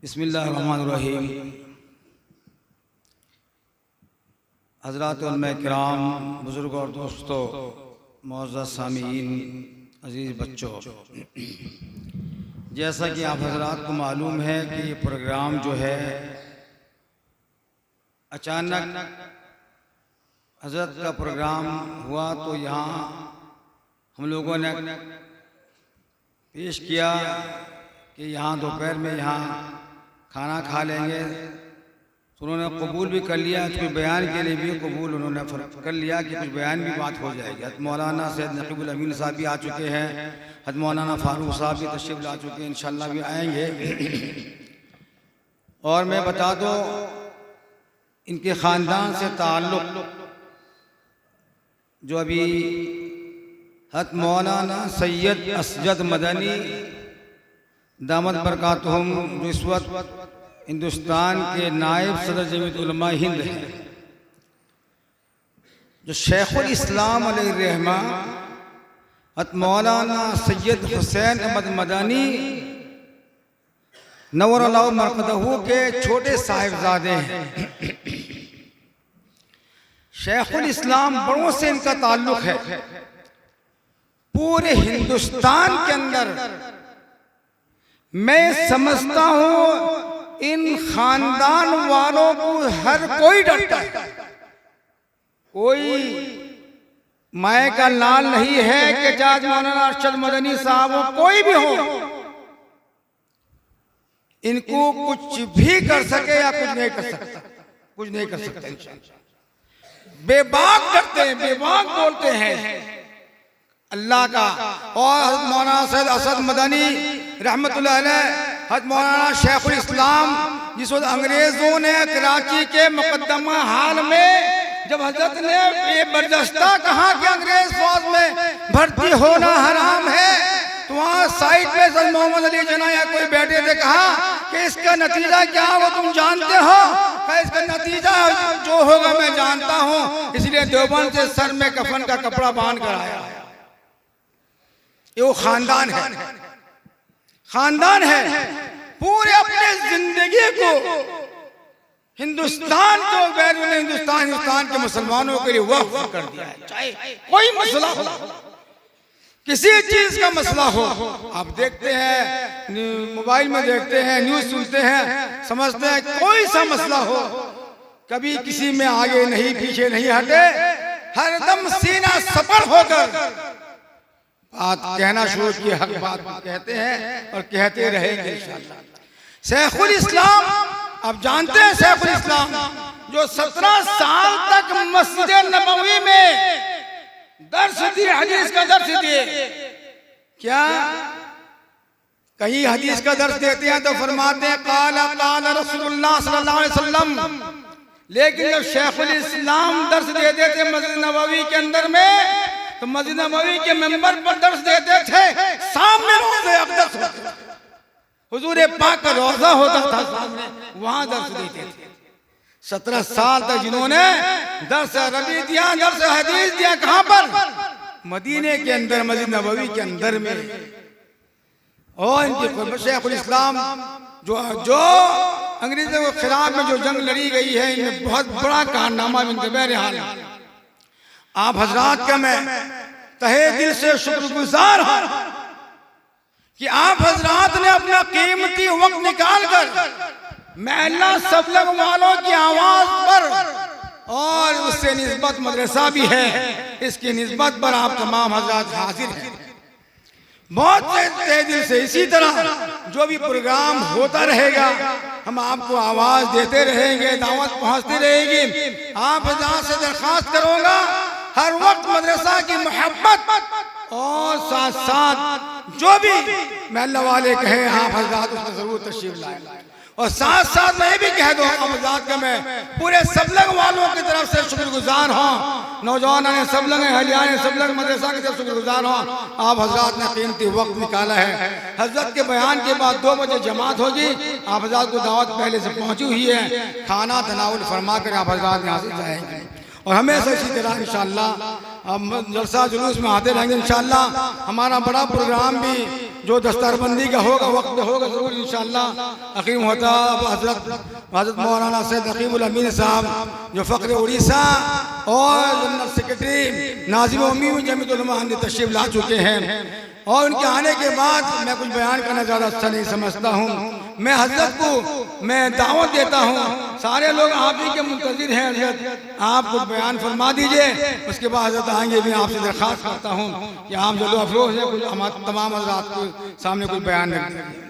बिस्मिल्लाहिर्रहमानिर्रहीम। हज़रात उलमा किराम, बुज़ुर्ग और दोस्तों, मुअज़्ज़ज़ सामीईन, अज़ीज़ बच्चों, जैसा कि आप हज़रात को मालूम है कि ये प्रोग्राम जो है अचानक हज़रत का प्रोग्राम हुआ तो यहाँ हम लोगों ने पेश किया कि यहाँ दोपहर में यहाँ खाना खा लेंगे, तो उन्होंने कबूल भी कर लिया। कुछ बयान के लिए भी कबूल उन्होंने कर लिया कि कुछ बयान भी बात हो जाएगी। हज़रत मौलाना सैयद नक़ीबुल अमीन साहब भी आ चुके हैं, हज़रत मौलाना फारूक साहब भी तशरीफ़ ला चुके हैं, इंशाअल्लाह भी आएंगे। और मैं बता दूँ, इनके ख़ानदान से ताल्लुक़ जो अभी हज़रत मौलाना सैयद असजद मदनी दामद बरकातुहुम, जो इस वक्त हिंदुस्तान के नायब सदर जमीयत उलमा हिंद हैं, जो शेखुल इस्लाम अलैहिर्रहमा हज़रत मौलाना सैयद हुसैन अहमद मदनी नव्वरल्लाहु मरक़दहू के छोटे साहिबजादे हैं। शेखुल इस्लाम बड़ों से इनका ताल्लुक़ है। पूरे हिंदुस्तान के अंदर मैं समझता हूं इन खानदान वालों को हर कोई डरता है। कोई माए का लाल नहीं है कि जाज मौलाना अरशद मदनी साहब हो, कोई भी हो, इनको कुछ भी कर सके या कुछ नहीं कर सकता, कुछ नहीं कर सकता। बेबाक डरते हैं, बेबाक बोलते हैं अल्लाह का। और मौलाना सैयद असद मदनी रहमतुल्लाह अलैह, हज़रत मौलाना शेखुल इस्लाम, जिस वक्त अंग्रेजों ने कराची के मुकद्दमा हाल में जब हजरत ने ये बर्दाश्ता कहा कि अंग्रेज फौज में भर्ती होना हराम है, तो वहाँ साइड में सैयद मोहम्मद अली जना या कोई बैठे थे, कहा कि इसका नतीजा क्या होगा तुम जानते हो? इसका नतीजा जो होगा मैं जानता हूँ, इसलिए देवबंद से सर में कफन का कपड़ा बांध कर आया। ये वो खानदान है, खानदान है। पूरे अपने जिंदगी को हिंदुस्तान को बैरून हिंदुस्तान के मुसलमानों के लिए वक्फ कर दिया है। चाहे कोई मसला हो, किसी चीज का मसला हो, आप देखते हैं, मोबाइल में देखते हैं, न्यूज सुनते हैं, समझते हैं कोई सा मसला हो, कभी किसी में आगे नहीं पीछे नहीं हटे, हरदम सीना सपर होकर बात कहना शुरू की, हक बात कहते हैं और कहते रहेंगे इंशाअल्लाह। शेखुल इस्लाम, आप जानते हैं शेखुल इस्लाम जो 17 साल तक मस्जिद नबवी में दर्स दिए, हदीस का दर्स दिए। क्या कहीं हदीस का दर्स देते हैं तो फरमाते हैं काला काला रसूलुल्लाह सल्लल्लाहु अलैहि वसल्लम, लेकिन जब शेखुल इस्लाम दर्स देते थे मस्जिद नबवी के अंदर में, तो मस्जिद नबवी के मेंबर पर दर्स देते थे, सामने रोज़े अक़दस होता था, हुजूर पाक का रोज़ा होता था सामने, वहां दर्स देते थे। 17 साल तक जिन्होंने दर्स अरबी दिया, दर्स हदीस दिया, कहां पर? मदीने के अंदर, मस्जिद नबवी के अंदर में। और इनके शेखुल इस्लाम जो अंग्रेजों के खिलाफ में जो जंग लड़ी गई है, इनमें बहुत बड़ा कारनामा इनके बहरहाल। आप हजरात का मैं तहे दिल से शुक्रगुजार हूं कि आप हजरात ने अपना कीमती वक्त निकाल कर महल्ला सब लोग वालों की आवाज पर, और उससे निस्बत मदरसा भी है, इसकी निस्बत पर आप तमाम हजरात हाजिर हैं। बहुत तहे दिल से इसी तरह जो भी प्रोग्राम होता रहेगा, हम आपको आवाज देते रहेंगे, दावत पहुंचती रहेगी। आप हजरात से दरखास्त करूंगा हर वक्त मदरसा की मोहब्बत और साथ साथ जो भी महल्ला वाले कहें आप हजरात उसमें जरूर तशरीफ लाएं। और साथ साथ मैं भी कह दूँ आप हजरात का मैं पूरे सबलग वालों की तरफ से शुक्रगुजार हूँ, नौजवान ने सबलग, अहलिया ने सबलग, मदरसा की तरफ शुक्रगुजार हूँ। आप हजरात ने कीमती वक्त निकाला है। हजरत के बयान के बाद 2 बजे जमात होगी। आप हजरात को दावत पहले से पहुँची हुई है, खाना तनाउल फरमा कर आप हजरात यहाँ से जाएंगे। और हमेशा इसी तरह इंशाअल्लाह हम जलसा जुलूस में आते रहेंगे इंशाअल्लाह। हमारा बड़ा प्रोग्राम भी जो दस्तरबंदी का होगा वक्त होगा जरूर इंशाअल्लाह अकीम होता हजरत मौलाना सैयद अकीमुल अमीन साहब जो फ़क्र उड़ीसा और जनरल सेक्रेटरी नाज़िम उम्मी जमीयत उलमा हिंद तशरीफ ला चुके हैं और उनके आने के बाद मैं कुछ बयान करना ज़्यादा अच्छा नहीं समझता हूँ। मैं हजरत को मैं दावत देता हूँ, सारे लोग आप ही के मुंतज़िर हैं हजरत, आप कुछ बयान फरमा दीजिए, उसके बाद हजरत आएंगे। मैं आपसे दरख्वास्त करता हूँ कि आप जो अफरोज़ है कुछ तमाम हजरात के सामने कुछ बयान रख दीजिए।